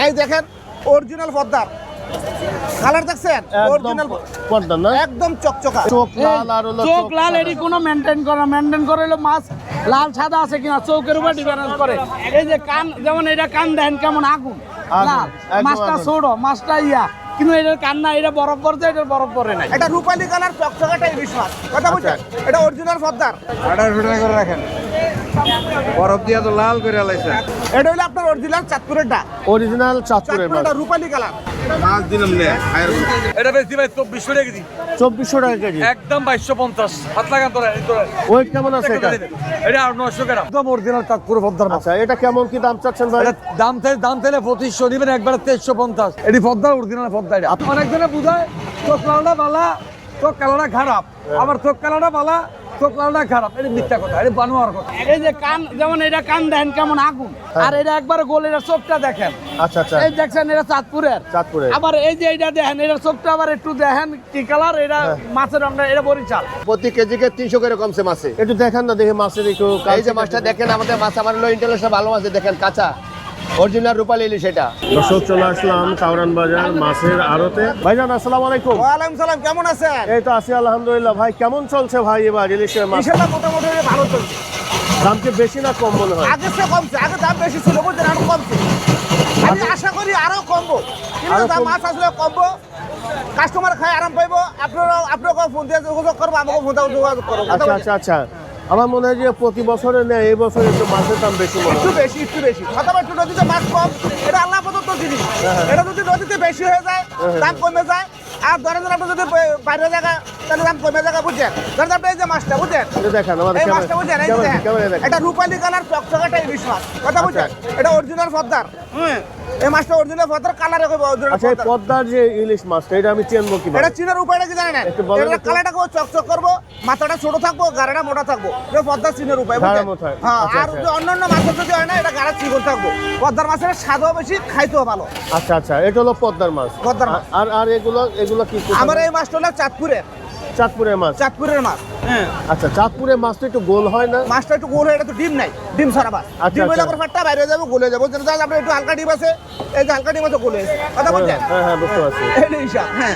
এই দেখেন অরিজিনাল পদ্মার কালার দেখছেন, অরিজিনাল পদ্মা না, একদম চকচকা, চোখ লাল আর হলো চোখ লাল। এটি কোনো মেনটেন করে হলো মাছ লাল সাদা আছে কিনা চোখের উপর ডিফারেন্স করে। এই যে কান, যেমন এটা কান দেখেন কেমন আগুন লাল, একদম মাছটা আগুন। ছোট, মাছটা ইয়া, কিন্তু এটার কান না, এটা বরফ পড়ছে, এটা বরফ পড়ে নাই। এটা রূপালী কালার চকচকাটা ইলিশ মাছ, কথা বুঝছেন? এটা অরিজিনাল পদ্মার। করে রাখেন, বরফ দিয়া তো লাল করে লাইছে। এটা হলো আপনার অরিজিনাল চাঁদপুরেরটা, অরিজিনাল চাঁদপুরের মাছ। চাঁদপুরেরটা রূপালী কালার। মাছ দিলাম নে এটা বেশি ভাই 2400 টাকা কেজি, 2400 টাকা কেজি। একদম 2250। হাত লাগান তোরা ওয়েট কেমন আছে এটা? এটা আর 900 গ্রাম, একদম অরিজিনাল চাঁদপুর পদ্মার মাছ। আচ্ছা, এটা কেমন কি দাম চাচ্ছেন ভাই? এটা দাম থেকে 2500 নিবেন, একবারে 2350। এটি পদ্মার অরিজিনাল পদ্মা। এটা অনেকজনে বুঝায় চোখ লালটা বালা, চোখ কালোটা খারাপ, আবার চোখ কালোটা বালা, চোখ লালটা খারাপ। এটা মিথ্যা কথা, এটা বানোয়ার কথা। এই যে কান, যেমন এটা কান দেখেন কেমন আগুন, আর এটা একবারে গোল, এটা চোখটা দেখেন। আচ্ছা আচ্ছা, এই দেখছেন এটা চাঁদপুরের। আবার এই যে এটা দেখেন, এটা চোখটা আবার একটু দেখেন কি কালার, এটা মাছের রংটা, এটা বরিশাল। প্রতি কেজিকে 300 করে কমছে মাছে। একটু দেখেন না, দেখে মাছের একটু এই যে মাছটা দেখেন, আমাদের মাছ আমার হলো ইন্টারন্যাশনাল ভালো মাছ, দেখেন কাঁচা অরিজিনাল রূপালী ইলিশ এটা। দর্শক, চলে আসলাম কাউরান বাজার মাছের আড়তে। ভাইজান আসসালামু আলাইকুম। ওয়ালাইকুম সালাম, কেমন আছেন? এই তো আছি আলহামদুলিল্লাহ। ভাই কেমন চলছে ভাই এবার ইলিশের মাছ? ইনশাআল্লাহ মোটামুটি ভালো চলছে। দাম কি বেশি না কম মনে হয়? আগে সে কমছে, আগে দাম বেশি ছিল, বুঝছেন, আরো কমছে। আমি আশা করি আরো কমবো, কিন্তু দাম মাছ আসলে কমবো, কাস্টমার খায় আরাম পাইবো। আপনারাও ফোন দিয়ে যোগাযোগ করবো, আমাকে ফোন দিয়ে যোগাযোগ করবো। আচ্ছা আচ্ছা আচ্ছা, আমার মনে হয় যে প্রতি বছরে নেয়, এই বছর একটু মাছের দাম বেশি মনে একটু হয়। বেশি, একটু বেশি। অথবা একটু নদীতে মাছ কম, এটা আল্লাহ প্রদত্ত জিনিস। এটা যদি নদীতে বেশি হয়ে যায়, দাম কমে যায়। আর ধরেন আপনি যদি বাইরে জায়গা, তাহলে দাম কমে জায়গা, বুঝছেন? ধরেন আপনি এই যে মাছটা, বুঝছেন, এটা দেখেন আমাদের এই মাছটা বুঝছেন, এই যে দেখেন, দেখেন। এটা রূপালী কালার চকচকাটা ইলিশ মাছ, কথা বুঝছেন? এটা অরিজিনাল পদ্মার। এই মাছটা অরিজিনাল পদ্মার, কালারে অরিজিনাল আচ্ছা, এই পদ্মার। পদ্মার যে ইলিশ মাছটা, এটা আমি চিনবো কিভাবে? এটা চিনার উপায়টা কি জানেন? একটু বলেন এটা তো। কালারটা চকচক করবো, মাথাটা ছোট থাকবো, গাড়াটা মোটা থাকবো। এটা পদ্মার চিনের উপায়, গাড়া বুঝছেন? মোটা। হ্যাঁ, আচ্ছা, আর আচ্ছা। যদি অন্যান্য মাছের যদি হয় না, এটা গাড়া চিকন থাকবো। পদ্মার মাছের স্বাদও বেশি, খাইতেও ভালো। আচ্ছা আচ্ছা, এটা হলো পদ্মার মাছ। পদ্মার মাছ। আর আর এগুলো এগুলো কি কোথায়? আমার এই মাছটা হলো চাঁদপুরের, চাঁদপুরের মাছ। চাঁদপুরের মাছ। হ্যাঁ, আচ্ছা, চাঁদপুরের মাছ তো একটু গোল হয় না? মাছটা একটু গোল হয়ে, এটা তো ডিম নাই, ডিম ছাড়া মাছ। আচ্ছা, ডিম হলে আচ্ছা। আবার ফাটটা বাইরে যাবে, গলে যাবে। বুঝছেন? আপনার একটু হালকা ডিম আছে, এই যে হালকা ডিম আছে, গলে আছে, কথা বলছেন? হ্যাঁ হ্যাঁ, বুঝতে পারছি। এই হিসাব। হ্যাঁ,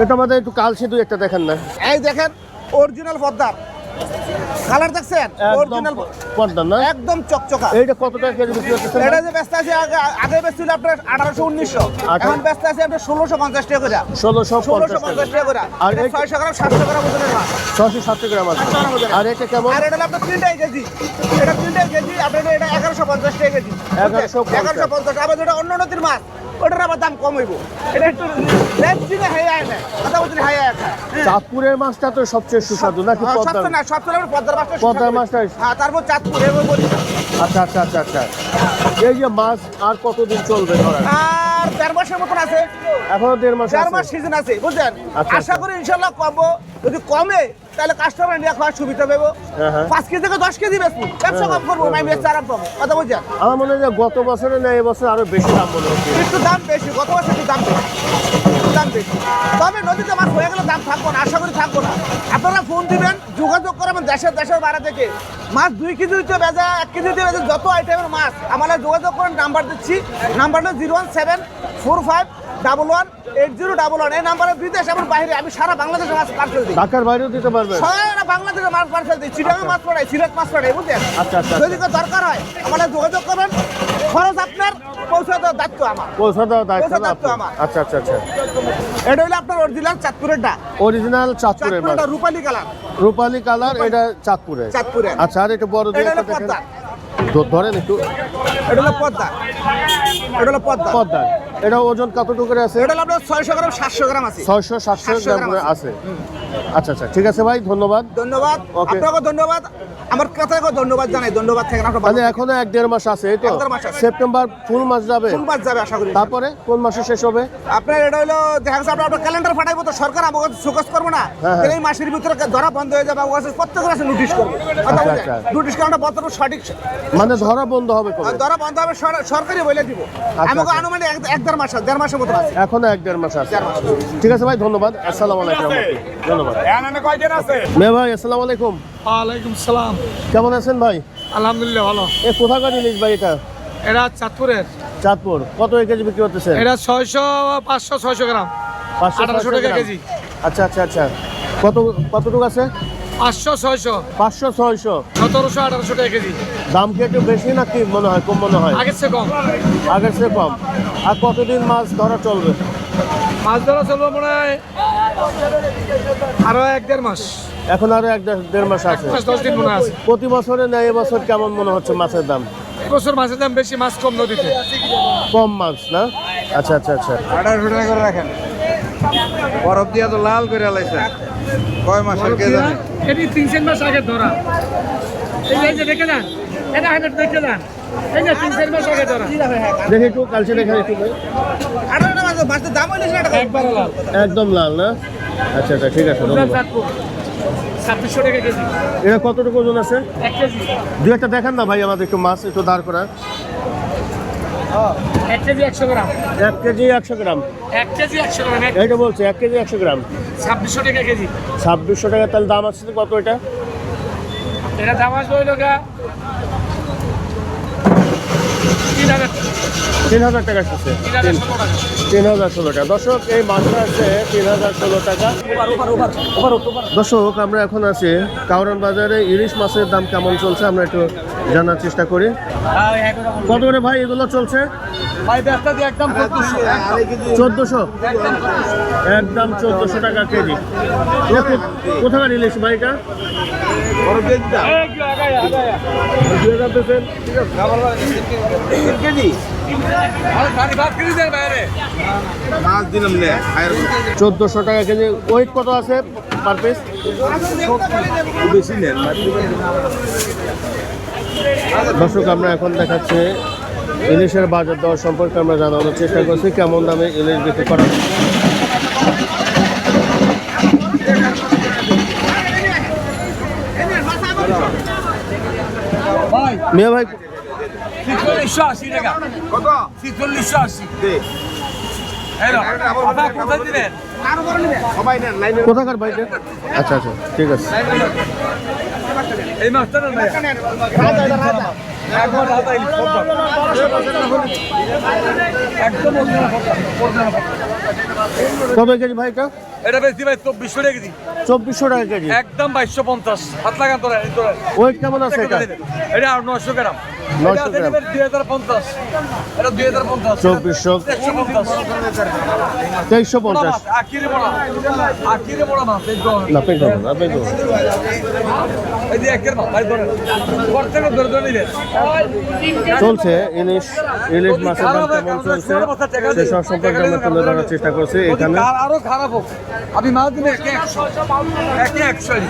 এটা আমাদের একটু কালসি দুই একটা দেখেন না। এই দেখেন অরিজিনাল পদ্মার কালার দেখছেন, একদম অরিজিনাল পদ্মা না? একদম চকচকা। এইটা কত টাকা কেজি বিক্রি করতেছেন? এটা যে ব্যস্ত আছে, আগে ব্যস্ত ছিল আপনার 1800-1900, এখন ব্যস্ত আছে আপনার 1650 টাকা করে। 1650 টাকা করে। আর আর এই- 600 গ্রাম 700 গ্রাম ওজনের মাছ। 670 গ্রাম আছে। আর এটা কেমন? আর এটা হলো আপনার 3টাই কেজি, এটা 3টাই কেজি, আপনার এটা 1150 টাকা কেজি। 1150 আবার যেটা অন্য নদীর মাছ, ওটার আবার দাম কম হইব। এটা একটু লেজ চিনে হাইয়া না, কথা বলছি হাইয়া একটা। চাঁদপুরের মাছটা তো সবচেয়ে সুস্বাদু নাকি পদ্মার? সবচেয়ে না, সবচেয়ে আমরা পদ্মার মাছটা পদ্মার মাছটাই। হ্যাঁ, তারপর চাঁদপুর এবার বরিশাল। আচ্ছা আচ্ছা আচ্ছা আচ্ছা, এই যে মাছ আর কতদিন চলবে ধরা? আর 1.5 মাসের মতন আছে, এখনো 1.5 মাস 4 মাস আছে। সিজন আছে, বুঝছেন? আচ্ছা, আশা করি ইনশাল্লাহ কমবো। যদি কমে তাহলে কাস্টমার নিয়ে খাওয়ার সুবিধা পাবো। হ্যাঁ, হ্যাঁ। 5 কেজি থেকে 10 কেজি বেচবো, ব্যবসা কম করবো, আমি বেচতে আরাম পাবো, কথা বুঝছেন? আমার মনে হয় যে গত বছরে না এবছর আরো বেশি দাম মনে হচ্ছে। একটু দাম বেশি, গত বছর একটু দাম বেশি, একটু দাম বেশি। তবে নদীতে মাছ হয়ে গেলে দাম থাকবো না, আশা করি থাকবো না। আপনারা ফোন দিবেন, যোগাযোগ করবেন দেশের বাইরে থেকে। মাছ 2 কেজি দিতে বেজা, 1 কেজি দিতে বেজা, যত আইটেমের মাছ আমাদের যোগাযোগ করেন। নাম্বার দিচ্ছি, নাম্বারটা 01745118011। এই নাম্বারে বিদেশ এবং বাইরে আমি সারা বাংলাদেশে মাছ পার্সেল দিই। ঢাকার বাইরেও দিতে পারবেন? সারা বাংলাদেশে মাছ পার্সেল দিই, চিটাগাং মাছ পড়াই, সিলেট মাছ পড়াই, বুঝলেন? আচ্ছা, আচ্ছা। যদি কোনো দরকার হয় আমাদের যোগাযোগ করবেন, খরচ আপনার, পৌঁছে দেওয়ার দায়িত্ব আমার। পৌঁছা দেওয়ার দায়িত্ব পৌঁছা দায়িত্ব আপনার। আমার। আচ্ছা আচ্ছা আচ্ছা, এটা হলো আপনার অরিজিনাল চাঁদপুরেরটা, অরিজিনাল চাঁদপুরের মাছ, চাঁদপুরেরটা রূপালী কালার, রূপালী কালার, এটা চাঁদপুরের। চাঁদপুরের। আচ্ছা, আর একটু বড় দিয়ে এটা হলো একটা দেখেন। পদ্মা, ধরেন একটু। এটা হলো পদ্মা, এটা হলো পদ্মা। পদ্মা, এটা ওজন কতটুকু করে আছে? এটা হলো আপনার 600 গ্রাম 700 গ্রাম আছে। 600-700 গ্রাম করে আছে। আচ্ছা আচ্ছা, ঠিক আছে ভাই, ধন্যবাদ। ধন্যবাদ, Okay. আপনাকে ধন্যবাদ, আমার কথাকে ধন্যবাদ জানাই, ধন্যবাদ থাকেন আপনার। মানে এখনো 1-1.5 মাস আছে, এই তো? 1-1.5 মাস আছে। সেপ্টেম্বর ফুল মাস যাবে, কোন মাস যাবে আশা করি? তারপরে কোন মাসে শেষ হবে? আপনার এটা হলো দেখা যাচ্ছে আপনার ক্যালেন্ডার পাঠাইবো, তো সরকার আমাকে সুকাজ করবো না, হ্যাঁ। তাহলে এই মাসের ভিতরে ধরা বন্ধ হয়ে যাবে। আমাকে প্রত্যেকের কাছে নোটিশ করবো, কথা বুঝলেন? আচ্ছা। নোটিশ কারণটা বর্তমান সঠিক মানে ধরা বন্ধ হবে কবে? ধরা বন্ধ হবে, সরকারি বলে দিব। আমাকে আচ্ছা। আনুমানিক 1-1.5 মাস, 1.5 মাসের মতো আছে। এখনো 1-1.5 মাস আছে। 1.5 মাস। ঠিক আছে ভাই, ধন্যবাদ। আসসালামু আলাইকুম। ধন্যবাদ। মেয়ে ভাই, আসসালামু আলাইকুম। ওয়ালাইকুম সালাম। কেমন আছেন ভাই? আলহামদুলিল্লাহ ভালো। এ কোথাকার ইলিশ ভাই এটা? এটা চাঁদপুরের, চাঁদপুর কত কেজি বিক্রি করতেছেন? এটা 600, 500, 600 গ্রাম, 1800 টাকা কেজি। আচ্ছা আচ্ছা আচ্ছা, কতটুকু আছে? 500, 600, 500 600। 1700, 1800 টাকা কেজি। দাম কি একটু বেশি নাকি মনে হয়, কম মনে হয়? আগের চেয়ে কম। আগের চেয়ে কম। আর কতদিন মাছ ধরা চলবে? মাছ ধরা চলবে মনে হয় আরো 1-1.5 মাস। এখন আরো 1-1.5 মাস আছে। 10 দিন মনে আছে। প্রতি বছরে না এবছর কেমন মনে হচ্ছে মাছের দাম? এবছর মাছের দাম বেশি, মাছ কম নদীতে। কম মাছ না? আচ্ছা আচ্ছা আচ্ছা। 1800 টাকা করে রাখেন। বরফ দিয়া তো লাল করে আলাইছেন। কয় মাসের কে জানে? এটি 3-4 মাস আগে ধরা। এই যে দেখে যান, এটা হাইলাইট দেখে যান, এই যে 3-4 মাস আগে ধরা। দেখি একটু কালচে দেখা একটু ভাই। 18 মাছ মাছের দাম হইলে সেটা একবার লাল। একদম লাল না? আচ্ছা আচ্ছা ঠিক আছে, ধন্যবাদ। 2600 টাকা কেজি। এটা কতটুকু ওজন আছে? 1 কেজি। দু একটা দেখান না ভাই আমাদের, একটু মাছ একটু দাঁড় করা। 1 কেজি 100 গ্রাম। 1 কেজি 100 গ্রাম। 1 কেজি 100 গ্রাম। এইটা বলছে 1 কেজি 100 গ্রাম। 2600 টাকা কেজি। 2600 টাকা। তাহলে দাম আছে কত এটা? এটা দাম আসবে হইলো গা 3000 3000 টাকা আসছে। 3016 টাকা। দর্শক এই মাছটা আছে 3016 টাকা। দর্শক আমরা এখন আছি কাউরান বাজারে। ইলিশ মাছের দাম কেমন চলছে আমরা একটু জানার চেষ্টা করি। কত করে ভাই এগুলো চলছে? ভাই ব্যবসা দিয়ে একদম 1400। একদম 1400 টাকা কেজি। কোথাকার ইলিশ ভাই এটা? মাছ দিলাম নে। 1400 টাকা কেজি। ওয়েট কত আছে পার পিস? বেশি নেন। দর্শক আমরা এখন দেখাচ্ছি ইলিশের বাজার দর সম্পর্কে আমরা জানানোর চেষ্টা করছি, কেমন দামে ইলিশ বিক্রি করা হয়। মিয়া ভাই 4380 টাকা। কত? 4380। কোথায় দিবেন? সবাই নেন লাইনে। কোথাকার ভাই এটা? আচ্ছা আচ্ছা ঠিক আছে। এই মাছটা না ভাই। একবার হাতা ইলিশ পদ্মা। একদম original পদ্মা। কত কেজি ভাই এটা? এটা বেশি ভাই 2400 টাকা কেজি। 2400 টাকা কেজি। একদম 2250। হাত লাগান তোরা এই তোরা। ওয়েট কেমন আছে এটা? এটা আর 900 গ্রাম। 900 এটা গ্রাম। 2050। এটা 2050। 2400। 150। 2350। আখিরে বড় মাছ একদম। না পেট হবে না, পেট হবে। এই যে একের মাছ ভাই ধরে। বর্তমানে ধরে নিলেন। চলছে ইলিশ মাছের দাম কেমন চলছে সেসব সম্পর্কে আমরা তুলে ধরার চেষ্টা করছি এখানে। আরো খারাপ হোক, আমি মাছ দিলে 100 100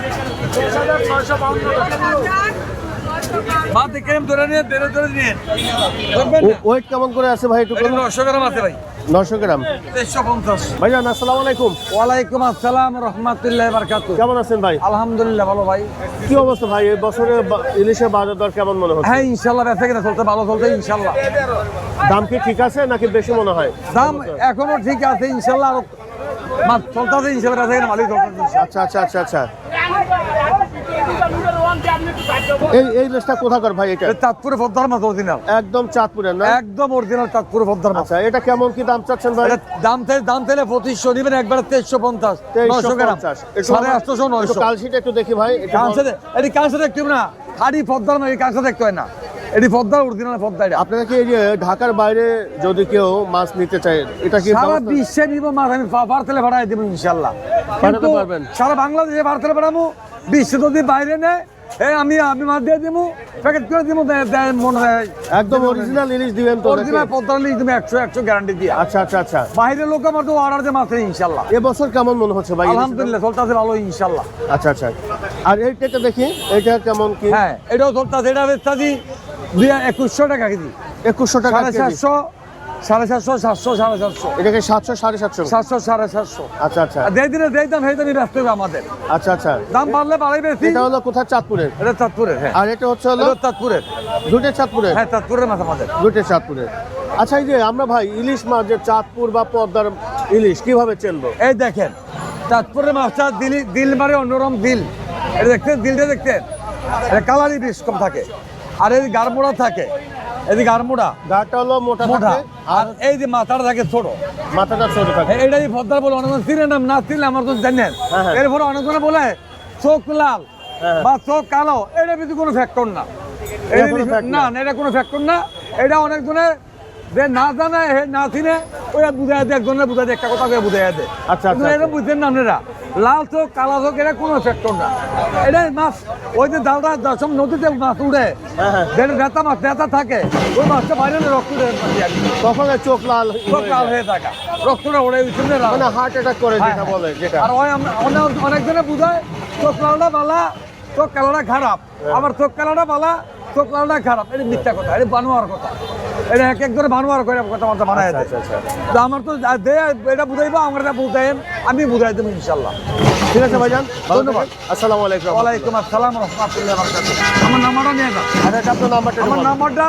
মাছ দেখে ধরে নিয়ে ধরে নিয়ে ওয়েট কেমন করে আছে ভাই একটু বলুন? 900 গ্রাম আছে ভাই। 900 গ্রাম। 150। ভাইজান আসসালামু আলাইকুম। ওয়ালাইকুম আসসালাম রহমতুল্লাহ বারকাতু। কেমন আছেন ভাই? আলহামদুলিল্লাহ ভালো ভাই। কি অবস্থা ভাই, এই বছরে ইলিশের বাজার দর কেমন মনে হচ্ছে? হ্যাঁ ইনশাল্লাহ ব্যবসা কিনা চলতে ভালো চলতে ইনশাল্লাহ। দাম কি ঠিক আছে নাকি বেশি মনে হয়? দাম এখনো ঠিক আছে ইনশাল্লাহ। আরো মাছ চলতেছে ইনশাল্লাহ, ব্যবসা কিনা মালিক চলতেছে। আচ্ছা আচ্ছা আচ্ছা আচ্ছা। এই ইলিশটা কোথাকার ভাই এটা? চাঁদপুরে পদ্মার মাছ অরিজিনাল। একদম চাঁদপুরের না? একদম অরিজিনাল চাঁদপুরে পদ্মার মাছ। আচ্ছা এটা কেমন কি দাম চাচ্ছেন ভাই? এটা দাম চাইলে 2500 নিবেন, একবার 2350। 900 গ্রাম 850 900। কালশিটা একটু দেখি ভাই। এটি কাঁচা দেখতে হবে না, খালি পদ্মার মাছ, কাঁচা দেখতে হয় না। এটি পদ্মার অরিজিনাল পদ্মা। এটা আপনারা কি এই যে ঢাকার বাইরে যদি কেউ মাছ নিতে চায় এটা কি সারা ব্যবস্থা- বিশ্বে নিব মাছ, আমি পার্সেলে ভাড়াই দেবো ইনশাল্লাহ। পাঠাতে কিন্তু পারবেন? সারা বাংলাদেশে পার্সেলে ভাড়াবো, বিশ্বে যদি বাইরে নেয় আমি মাছ দিয়ে দিব, প্যাকেট করে দিব, মনে হয় একদম অরিজিনাল ইলিশ দিবেন তো নাকি? অরিজিনাল পদ্মার লিখ তুমি 100 গ্যারান্টি দিয়ে। আচ্ছা আচ্ছা আচ্ছা। বাইরের লোক আমার তো অর্ডার দিয়ে মাছ নেই ইনশাল্লাহ। এবছর কেমন মনে হচ্ছে ভাই? আলহামদুলিল্লাহ চলতেছে ভালো ইনশাল্লাহ। আচ্ছা আচ্ছা। আর এইটা দেখি, এটা কেমন কি? হ্যাঁ এটাও চলতেছে, এটা বেচতাছি 2100 টাকা কেজি। 2100 টাকা কেজি। 750, 750, 700, 750, এটাকে 700 750। 700, 750। আচ্ছা আচ্ছা আর যেই দিনে যেই দাম সেই দামই ব্যস্ত হবে আমাদের। আচ্ছা আচ্ছা। দাম বাড়লে বাড়াই বেশি। এটা হলো কোথায়? চাঁদপুরের। এটা চাঁদপুরের। হ্যাঁ আর এটা হচ্ছে হলো এটা চাঁদপুরের। দুটো চাঁদপুরের। হ্যাঁ চাঁদপুরের মাছ আমাদের। দুটো চাঁদপুরের। আচ্ছা এই যে আমরা ভাই ইলিশ মাছ যে চাঁদপুর বা পদ্মার ইলিশ কিভাবে চিনবো? এই দেখেন চাঁদপুরের মাছটা দিল মারে অন্যরকম দিল। এটা দেখতেন, দিলটা দেখতেন, এটা কালারই বেশ কম থাকে, আর এই গাড়মোড়া থাকে। এদিকে আর মোটা গাটা হলো মোটা মোটা থাকে আর এই যে মাথাটা থাকে ছোট মাথাটা ছোট থাকে। এইটাই পদ্মার বলে অনেকজন চিনে না চিনলে আমার তো জানেন হ্যাঁ, হ্যাঁ। এরপরে অনেকজনে বলে চোখ লাল হ্যাঁ। বা চোখ কালো এটা কিন্তু কোনো ফ্যাক্টর না এটা কোনো fact না না। এটা কোনো ফ্যাক্টর না এটা অনেকজনে যে না জানে হে না চিনে ওরা বুঝাই দেয় একজনের বুঝাই দেয় একটা কথা করে বুঝাই দেয় আচ্ছা, কিন্তু আচ্ছা, এটা আচ্ছা। বুঝছেন না আপনারা লাল চোখ কালা চোখ এটা কোনো ফ্যাক্টর না এটাই মাছ ওই যে ডালটা দশম নদীতে মাছ উড়ে হ্যাঁ, হ্যাঁ। যেটা নেতা মাছ নেতা থাকে ওই মাছটা বাইরে রক্ত উড়ে তখন এই চোখ লাল চোখ লাল হয়ে থাকা রক্তটা উড়ে উঠে লাল মানে হার্ট অ্যাটাক করে যেটা বলে যেটা। আর ওই অনেকজনে বুঝায় চোখ লালটা বালা চোখ কালোটা খারাপ আবার চোখ কালোটা বালা চোখ লালটা খারাপ এটা মিথ্যা কথা এটা বানোয়ার কথা এটা এক একজনে বানোয়ার করে কথা মাথা বানায় দেয় আচ্ছা, আচ্ছা, তো আমার তো দে এটা বুঝাইবো আমার এটা বুঝাইন আমি বুঝাই দেবো ইনশাল্লাহ ঠিক আছে ভাইজান, ভালো ধন্যবাদ। থাকবেন। আসসালামু আলাইকুম। ওয়ালাইকুম আসসালাম রহমতুল্লাহ বারাকাতুহু আমার নাম্বারটা নিয়ে যান আচ্ছা, আপনার নাম্বারটা একটু আমার বলুন। নাম্বারটা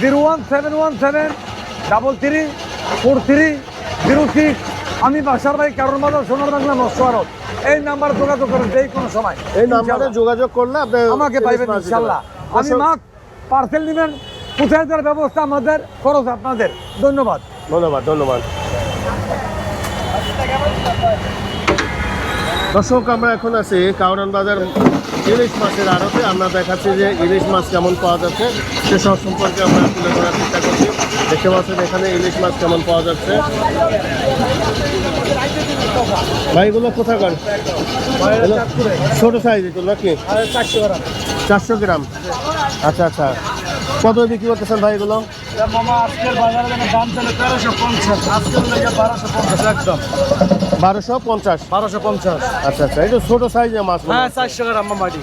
01717330306 আমি বাসার ভাই কারণ বাজার সোনার বাংলা মশওয়ারত এই নাম্বারে যোগাযোগ করেন যে কোনো সময় এই নাম্বারে যোগাযোগ করলে আপনি আমাকে পাইবেন মাছ দিতে ইনশাল্লাহ পারবেন। আমি মাছ পার্সেল নেবেন কোথায় দেওয়ার ব্যবস্থা আমাদের খরচ আপনাদের ধন্যবাদ ধন্যবাদ ধন্যবাদ। দর্শক, আমরা এখন আছি কাউরান বাজার ইলিশ মাছের আড়তে। আমরা দেখাচ্ছি যে ইলিশ মাছ কেমন পাওয়া যাচ্ছে সেসব সম্পর্কে আমরা তুলে ধরার চেষ্টা করছি। দেখতে পাচ্ছেন এখানে ইলিশ মাছ কেমন পাওয়া যাচ্ছে। ভাইগুলো কোথাকার? ছোট সাইজ তো নাকি? 400 গ্রাম। আচ্ছা আচ্ছা, কত বিক্রি করতেছেন ভাই এগুলো? আজকের বাজারে দাম চলে 1350, আজকের লেগে 1250 একদম 1250। 1250। আচ্ছা আচ্ছা, এই তো ছোট সাইজের মাছ মনে হ্যাঁ হচ্ছে। 400 গ্রাম মাটি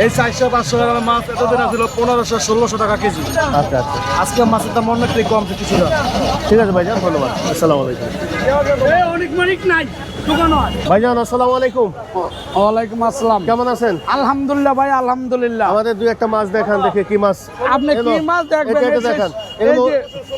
এই 400-500 গ্রামের মাছ এতদিন ছিল 1500-1600 টাকা কেজি। আচ্ছা আচ্ছা, আজকে মাছের দাম অনেকটাই কমছে কিছুটা। ঠিক আছে ভাইজান, ধন্যবাদ। আসসালামু আলাইকুম। অনেক মানিক নাই দোকান হয়। ভাইজান আসসালামু আলাইকুম, ওয়ালাইকুম আসসালাম। কেমন আছেন? আলহামদুলিল্লাহ ভাই, আলহামদুলিল্লাহ। আমাদের দুই একটা মাছ দেখান, দেখে কি মাছ। আপনি কি এলো। মাছ দেখবেন? এটা একটু দেখান। এই এগুলো- যে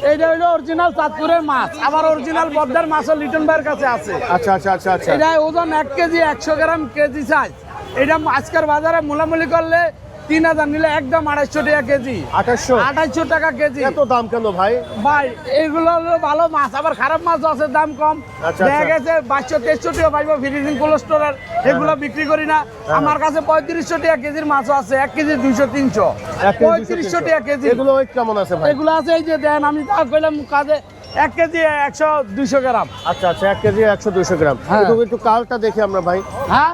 এইটা হলো অরিজিনাল চাঁদপুরের মাছ, আবার অরিজিনাল বদ্দার মাছও লিটন ভাইয়ের কাছে আছে। আচ্ছা আচ্ছা আচ্ছা আচ্ছা, এটা ওজন 1 কেজি 100 গ্রাম কেজি সাইজ। এটা আজকের বাজারে মূলামূলি করলে 3000 নিলে একদম 250 টাকা কেজি। 2800 টাকা কেজি। এত দাম কেন ভাই? ভাই এইগুলো হলো ভালো মাছ, আবার খারাপ মাছ আছে দাম কম। আচ্ছা, দেখা আচ্ছা। গেছে 2200-2300 টাকা পাইবো ফ্রিজিং কোলেস্টোরের, এগুলো বিক্রি করি না। আমার কাছে 3500 টাকা কেজির মাছও আছে, 1 কেজি 200-300, 1 কেজি 3500 টাকা কেজি। এগুলো ওয়েট কেমন আছে ভাই? এগুলো আছে এই যে দেন, আমি তা কইলাম কাজে 1 কেজি 100-200 গ্রাম। আচ্ছা আচ্ছা, 1 কেজি 100-200 গ্রাম। হ্যাঁ। একটু কালটা দেখি আমরা ভাই। হ্যাঁ,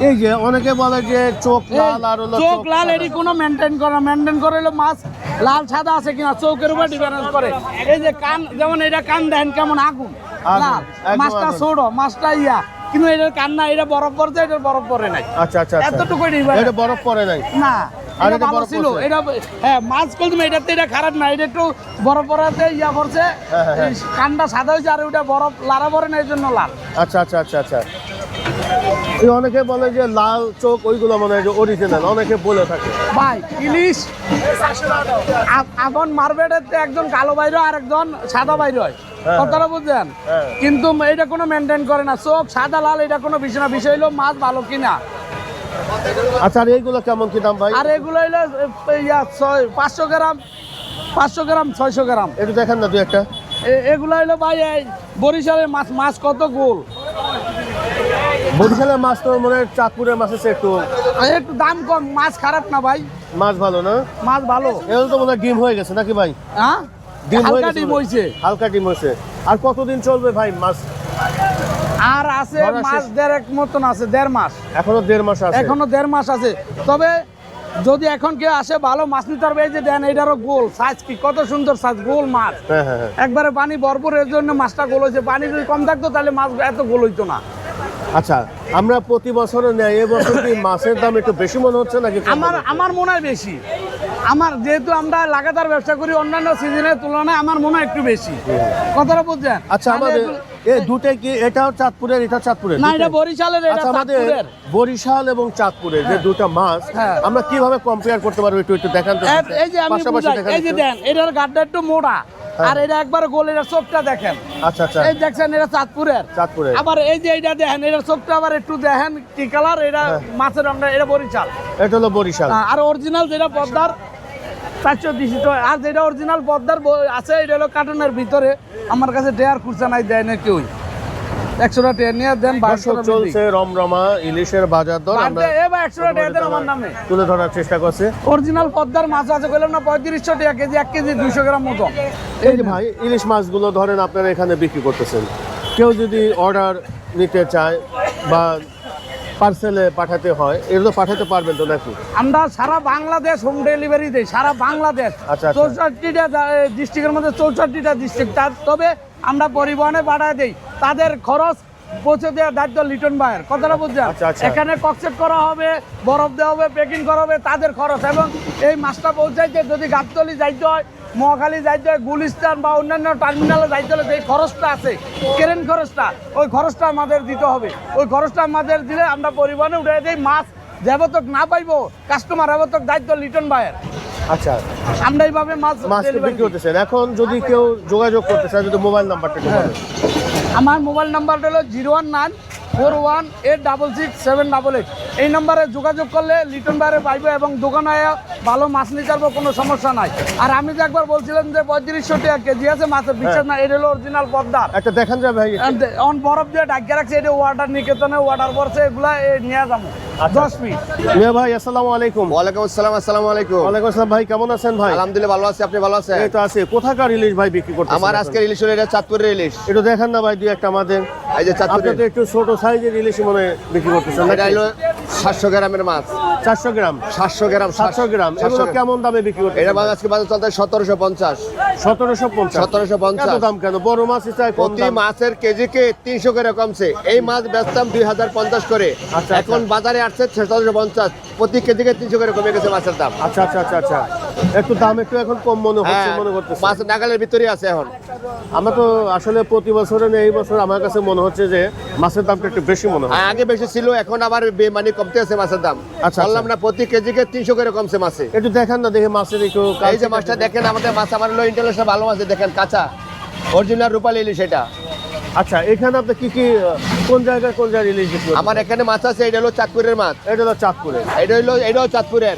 এই যে অনেকে বলে যে চোখ লাল আর হলো চোখ লাল, সাদা। এটি কোনো মেনটেন করে হলো মাছ লাল সাদা আছে কিনা চোখের উপর ডিফারেন্স করে। এই যে কান, যেমন এটা কান দেখেন কেমন আগুন আগুন, লাল, একদম মাছটা আগুন। ছোট, মাছটা ইয়া, কিন্তু এটার কান না, এটা বরফ পড়ছে, এটার বরফ পড়ে নাই। আচ্ছা আচ্ছা আচ্ছা, এতটুকুই difference। এটা বরফ পড়ে নাই। না, আর এটা এটা ভালো বরফ ছিল। পড়ছে। এটা হ্যাঁ, মাছ কলম এটাতে এটা খারাপ না, এটা একটু বরফ পড়াতে ইয়া পড়ছে, হ্যাঁ, হ্যাঁ, হ্যাঁ। এই কানটা সাদা হয়েছে আর ওটা বরফ লাড়া পড়ে না, এই জন্য লাল। আচ্ছা আচ্ছা আচ্ছা আচ্ছা, এই অনেকে বলে যে লাল চোখ ওইগুলো মনে হয় যে অরিজিনাল, অনেকে বলে থাকে। ভাই ইলিশ এখন মার্কেটে একজন কালো বাইরে আর একজন সাদা বাইরে হয়, হ্যাঁ, কথাটা বুঝছেন? হ্যাঁ। কিন্তু এটা কোনো মেনটেন করে না, চোখ সাদা লাল এটা কোনো বিষয় না, বিষয় হলো মাছ ভালো কিনা। আচ্ছা, আর এইগুলো কেমন কি দাম ভাই? আর এগুলো হলো 500 গ্রাম 600 গ্রাম। একটু দেখেন না দুই একটা। এগুলো হলো ভাই এই বরিশালের মাছ, মাছ কত গোল। বরিশালের মাছ তো মনে হয় চাঁদপুরের মাছের চেয়ে একটু আর একটু দাম কম, মাছ খারাপ না ভাই, মাছ ভালো না? মাছ ভালো। এগুলো তো মনে হয় ডিম হয়ে গেছে নাকি ভাই? হ্যাঁ, ডিম হয়ে হালকা গেছে ডিম মনে হয়। হয়েছে। হালকা ডিম হয়েছে। আর কতদিন চলবে ভাই মাছ? আর আছে ধরা মাছ শেষ। 1.5 মতন আছে, 1.5 মাস, এখনো 1.5 মাস আছে। এখনো 1.5 মাস আছে। তবে যদি এখন কেউ আসে ভালো মাছ নিতে পারবে। এই যে দেন, এটারও গোল সাইজ, কি কত সুন্দর সাইজ, গোল মাছ, হ্যাঁ হ্যাঁ হ্যাঁ। একবারে পানি ভরপুর, এর জন্য মাছটা গোল হয়েছে। পানি যদি কম থাকতো তাহলে মাছ এত গোল হইতো না। আচ্ছা, আমরা প্রতি বছরে নেই, এবছর কি মাছের দাম একটু বেশি মনে হচ্ছে নাকি কম মনে হচ্ছে? আমার মনে হয় বেশি। আমার যেহেতু আমরা লাগাতার ব্যবসা করি, অন্যান্য সিজনের তুলনায় আমার মনে হয় একটু বেশি, কথাটা বুঝছেন? আচ্ছা, তাহলে আমাদের এগুলো- এই দুটোই কি, এটাও চাঁদপুরের এটা চাঁদপুরের? না, দুটোই? এটা বরিশালের, এটা আচ্ছা, আমাদের চাঁদপুরের। বরিশাল এবং চাঁদপুরের যে দুটো মাছ, হ্যাঁ। আমরা কিভাবে কম্পেয়ার করতে পারবো একটু দেখান তো। এই যে আমি পাশাপাশি বুঝাই, দেখান এই যে একটু। দেন, এটার গাড্ডা একটু মোটা, আর এটা একবার গোল, এটার চোখটা দেখেন। আচ্ছা আচ্ছা, এই দেখছেন, এটা চাঁদপুরের। চাঁদপুরের। আবার এই যে এটা দেখেন, এটার চোখটা আবার একটু দেখেন কি কালার, এটা মাছের রংটা, এটা বরিশাল। এটা হলো বরিশাল। আর অরিজিনাল যেটা পদ্মার 400 দিছি তো। আর যেটা অরিজিনাল পদ্মার আছে এটা হলো কার্টনের ভিতরে, আমার কাছে টেয়ার খুঁজছে নাই, দেয় না কেউ। 100টা টেয়ার নিয়ে দেন, 1200 দর্শক চলছে রমরমা ইলিশের বাজার দর আমরা 100টা টেয়ার দেন আমার নামে। তুলে ধরার চেষ্টা করছি। অরিজিনাল পদ্মার মাছ আছে কইলাম না 3500 টাকা কেজি, 1 কেজি 200 গ্রাম মতো। এই যে ভাই ইলিশ মাছগুলো ধরেন আপনারা এখানে বিক্রি করতেছেন, কেউ যদি অর্ডার নিতে চায় বা পার্সেলে পাঠাতে হয়, এগুলো পাঠাতে পারবেন তো নাকি? আমরা সারা বাংলাদেশ হোম ডেলিভারি দেই, সারা বাংলাদেশ। আচ্ছা, আচ্ছা। 64টা ডিস্ট্রিক্টের মধ্যে 64টা ডিস্ট্রিক্ট, তবে আমরা পরিবহনে পাঠায় দেই। তাদের খরচ পৌঁছে দেওয়ার দায়িত্ব লিটন ভাইয়ের, কথাটা বুঝছেন? আচ্ছা, আচ্ছা। এখানে ককসেট করা হবে, বরফ দেওয়া হবে, প্যাকিং করা হবে, তাদের খরচ। এবং এই মাছটা পৌঁছাইতে যদি গাবতলী যাইতে হয়, মহাখালী যাইতে হয়, গুলিস্তান বা অন্যান্য টার্মিনালে যাইতে হলে যে খরচটা আছে, ট্রেন খরচটা, ওই খরচটা আমাদের দিতে হবে। ওই খরচটা আমাদের দিলে আমরা পরিবহনে উঠে দিই। মাছ যাবতক না পাইবো কাস্টমার, যাবতক দায়িত্ব লিটন ভাইয়ের। আচ্ছা, আমরা এইভাবে মাছ মাছ তো delivery বিক্রি দিই। করতেছেন। এখন যদি কেউ যোগাযোগ করতে চায়, যদি মোবাইল নাম্বারটা একটু বলেন। আমার মোবাইল নাম্বারটা হলো 01941866788। এই নম্বরে যোগাযোগ করলে লিটন বাইরে পাইবে এবং দোকানে ভালো মাছ নিতে পারবো, কোনো সমস্যা নাই। আর আমি যে একবার বলছিলাম যে 3500 টাকা কেজি আছে মাছের, বিশ্বাস না, এটা হলো অরিজিনাল পদ্মার। একটা দেখান যায় ভাই। অন বরফ দিয়ে ডাকিয়ে রাখছে, এটা ওয়াটার নিকেতনে ওয়াটার পড়ছে, এগুলা নিয়ে যাবো 10 পিস। মিয়া ভাই আসসালামু আলাইকুম। ওয়ালাইকুম আসসালাম। আসসালামু আলাইকুম। ওয়ালাইকুম আসসালাম ভাই, কেমন আছেন ভাই? আলহামদুলিল্লাহ ভালো আছি, আপনি ভালো আছেন? এই তো আছে। কোথাকার ইলিশ ভাই বিক্রি করতেছেন? আমার আজকের ইলিশ হলো এটা চাঁদপুরের ইলিশ। একটু দেখান না ভাই দুই একটা আমাদের। এই যে আপনি চাঁদপুরের, তো একটু ছোট সাইজের ইলিশ মনে হয় বিক্রি করতেছেন এটা নাকি? হলো 700 গ্রামের মাছ। 400 গ্রাম। 700 গ্রাম। 700 গ্রাম। 700 এগুলো কেমন দামে বিক্রি করতেছেন? এটা মাছ আজকে বাজার চলতে 1750। 1750। 1750। এত দাম কেন? বড় মাছ চাই কম প্রতি দাম। মাছের কেজিকে 300 করে কমছে। এই মাছ বেচতাম 2050 করে, আচ্ছা। এখন বাজারে আসছে 1750। প্রতি কেজিকে 300 করে কমে গেছে মাছের দাম। আচ্ছা আচ্ছা আচ্ছা আচ্ছা, একটু দাম একটু এখন কম মনে হচ্ছে, হ্যাঁ, মনে করতেছে। মাছ নাগালের ভিতরে আছে এখন। আমরা তো আসলে প্রতি বছরে নেই, এই বছর আমার কাছে মনে হচ্ছে যে মাছের দামটা একটু বেশি মনে হয়। আগে বেশি ছিল, এখন আবার মানে কমতে আছে মাছের দাম। আচ্ছা। বললাম না, প্রতি কেজিকে 300 করে কমছে মাছে। একটু দেখান না, দেখে মাছের একটু এই যে মাছটা দেখেন, আমাদের মাছ আমার হলো ইন্টারন্যাশনাল ভালো মাছ, দেখেন কাঁচা অরিজিনাল রূপালী ইলিশ এটা। আচ্ছা, এখানে আপনি কি কি কোন জায়গায় ইলিশ বিক্রি করেন? আমার এখানে মাছ আছে, এটা হলো চাঁদপুরের মাছ। এটা হলো চাঁদপুরে। এটাও চাঁদপুরের।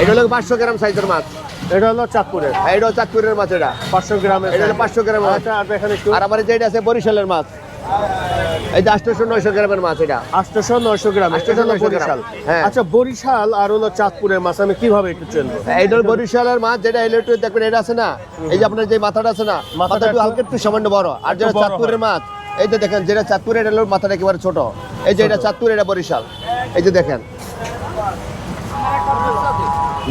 এটা হলো 500 গ্রাম সাইজের মাছ। এটা হলো চাঁদপুরের। এটাও চাঁদপুরের মাছ। এটা 500 গ্রামের। এটা হলো 500 গ্রাম মাছ। আচ্ছা, আর দেখেন একটু। আর আমার যেটা আছে বরিশালের মাছ, এই যে 800-900 গ্রামের মাছ। এটা 800-900 গ্রাম। 800-900 এটা হলো গ্রাম। বরিশাল। হ্যাঁ। আচ্ছা, বরিশাল আর হলো চাঁদপুরের মাছ আমি কিভাবে একটু চিনবো? এইটা হলো বরিশালের মাছ, যেটা ইলেকট্রিক দেখবেন, এটা আছে না, এই যে আপনার যে মাথাটা আছে না, মাথাটা একটু হালকা একটু সামান্য বড়। আর যেটা একটু বড় চাঁদপুরের মাছ, এই যে দেখেন, যেটা চাঁদপুরের, এটা হলো মাথাটা একেবারে ছোট। এই যে এটা চাঁদপুর, এটা বরিশাল। এই যে দেখেন,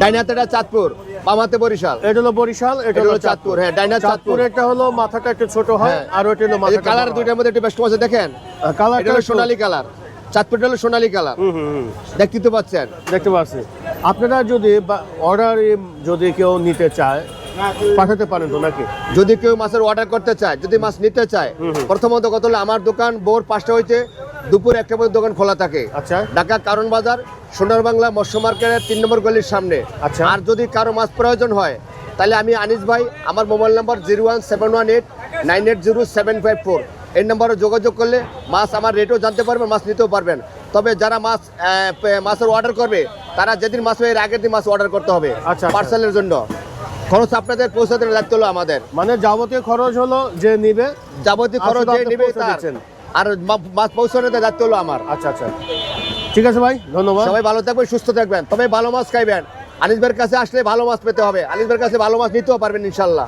ডাইন হাতেটা চাঁদপুর, বাম হাতে বরিশাল। এটা হলো বরিশাল, এটা হলো চাঁদপুর। হ্যাঁ, ডাইন হাত চাঁদপুর। চাঁদপুর এটা হলো মাথাটা একটু ছোট হয়, হ্যাঁ। আর ওটা হলো এই যে মাথাটা কালার দুইটার মধ্যে একটু বেশ কম আছে, দেখেন। কালার এটা হলো সোনালী কালার, চাঁদপুরটা হলো সোনালী কালার। দেখতে তো পাচ্ছেন। দেখতে পাচ্ছি। আপনারা যদি অর্ডার যদি কেউ নিতে চায় পাঠাতে পারেন তো নাকি? যদি কেউ মাছের অর্ডার করতে চায়, যদি মাছ নিতে চায়, প্রথমত কত হলো, আমার দোকান ভোর 5টা হইতে দুপুর 1টা পর্যন্ত দোকান খোলা থাকে। আচ্ছা। ঢাকা কারণ বাজার, সোনার বাংলা মৎস্য মার্কেটের 3 নম্বর গলির সামনে। আচ্ছা। আর যদি কারো মাছ প্রয়োজন হয়, তাহলে আমি আনিস ভাই, আমার মোবাইল নাম্বার 01718980754। এই নম্বরে যোগাযোগ করলে মাছ আমার রেটও জানতে পারবেন, মাছ নিতেও পারবেন। তবে যারা মাছের অর্ডার করবে, তারা যেদিন মাছ হবে এর আগের দিন মাছ অর্ডার করতে হবে আচ্ছা। পার্সেলের জন্য। খরচ আপনাদের পৌঁছাতে দায়িত্ব হলো আমাদের। মানে যাবতীয় খরচ হলো যে নিবে, যাবতীয় খরচ আসলে যে আপনি নেবে পৌঁছে তার, দিচ্ছেন। আর মাছ পৌঁছানোর দায়িত্ব হলো আমার। আচ্ছা আচ্ছা, ঠিক আছে ভাই, ধন্যবাদ। সবাই ভালো থাকবেন, সুস্থ থাকবেন, তবে ভালো মাছ খাইবেন। আনিস ভাইয়ের কাছে আসলে ভালো মাছ পেতে হবে, আনিস ভাইয়ের কাছে ভালো মাছ নিতেও পারবেন ইনশাল্লাহ।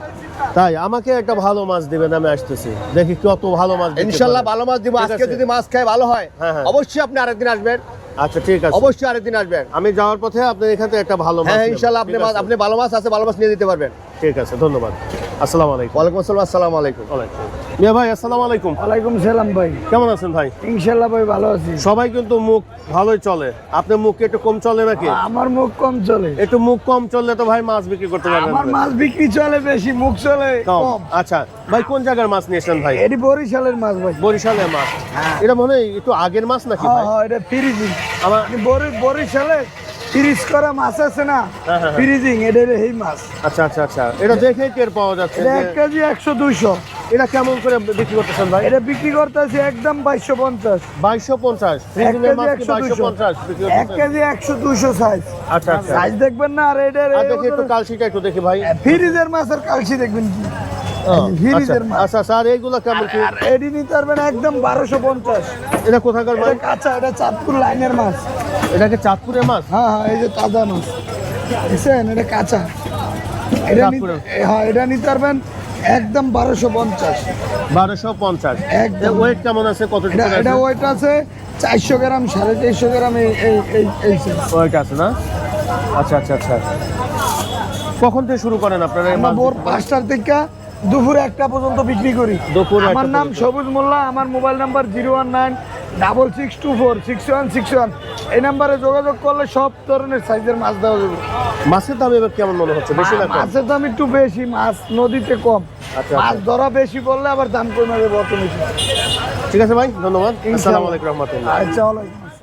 তাই আমাকে একটা ভালো মাছ দিবেন, আমি আসতেছি, দেখি কত ভালো মাছ দিতে ইনশাল্লাহ পারেন। ভালো মাছ দিব। ঠিক আজকে আছে। যদি মাছ খায় ভালো হয়, হ্যাঁ, হ্যাঁ। অবশ্যই আপনি আরেকদিন আসবেন। আচ্ছা, ঠিক আছে, অবশ্যই আরেকদিন আসবেন। আমি যাওয়ার পথে আপনি এখান থেকে একটা ভালো মাছ হ্যাঁ, নেবেন। ইনশাল্লাহ ঠিক আছে? আপনি ভালো মাছ আছে, ভালো মাছ নিয়ে দিতে পারবেন। ঠিক আছে, ধন্যবাদ। আসসালামু আলাইকুম। ওয়ালাইকুম আসসালাম। আসসালামু আলাইকুম। মিয়া ভাই আসসালামু আলাইকুম। ওয়ালাইকুম সালাম ভাই, কেমন আছেন ভাই? ইনশাল্লাহ ভাই ভালো আছি। সবাই কিন্তু মুখ ভালোই চলে, আপনার মুখ একটু কম চলে নাকি? আমার মুখ কম চলে। একটু মুখ কম চললে তো ভাই মাছ বিক্রি করতে পারবেন আমার না। মাছ বিক্রি চলে বেশি, মুখ চলে কম। কম। আচ্ছা ভাই, কোন জায়গার মাছ নিয়েছেন ভাই? এটি বরিশালের মাছ ভাই। বরিশালের মাছ। এটা মনে হয় একটু আগের মাছ নাকি হ্যাঁ ভাই? হ্যাঁ, এটা ফ্রিজি। আমার বরিশালে ফ্রিজ করা মাছ আছে না, হ্যাঁ, হ্যাঁ। ফ্রিজিং, এটা হলো এই মাছ। আচ্ছা আচ্ছা আচ্ছা, এটা দেখেই টের পাওয়া যাচ্ছে এটা যে 1 কেজি 100-200। এটা কেমন করে বিক্রি করতেছেন ভাই? এটা বিক্রি করতেছি একদম 2250। 2250 1 ফ্রিজিংয়ের মাছ কেজি কি 2250 বিক্রি 1 করতেছেন? KG 100-200 size. আচ্ছা আচ্ছা, সাইজ দেখবেন না, আর এটা আর দেখি একটু কালশিটা একটু দেখি ভাই। ফ্রিজের মাছের কালসি দেখবেন কি, ও, ফ্রিজের মাছ। আচ্ছা স্যার, এইগুলো কেমন কি? আর এডি নিতে পারবেন একদম 1250। এটা কোথাকার এটা ভাই? কাঁচা, এটা চাঁদপুর লাইনের মাছ। এটাকে চাঁদপুরের মাছ? হ্যাঁ হ্যাঁ, এই যে তাজা মাছ দেখছেন, এটা কাঁচা। এটা চাঁদপুরের? হ্যাঁ, এটা নিতে পারবেন একদম 1250। 1250। একদম। ওয়েট কেমন আছে, কতটুকু এটা আছে? ওয়েট আছে 400 গ্রাম, 450 গ্রাম, এই size। ওয়েট আছে না? আচ্ছা আচ্ছা আচ্ছা, কখন থেকে শুরু করেন আপনারা এই আমরা মাছ ভোর বিক্রি? 5টার থেকে দুপুরে 1টা পর্যন্ত বিক্রি করি। দুপুর আমার 1টা নাম পর্যন্ত। সবুজ মোল্লা, আমার মোবাইল নাম্বার 019-6624-6161। এই নাম্বারে যোগাযোগ করলে সব ধরনের সাইজের মাছ দেওয়া যাবে। মাছের দাম এবার কেমন মনে হচ্ছে, বেশি না কম? মাছের দাম একটু বেশি, মাছ নদীতে কম। আচ্ছা, মাছ আচ্ছা। ধরা বেশি বললে আবার দাম কমে যাবে অটোমেটিক। ঠিক আছে ভাই, ধন্যবাদ। আসসালামু আলাইকুম রহমতুল্লাহ। আচ্ছা, ওয়ালাইকুম আসসালাম।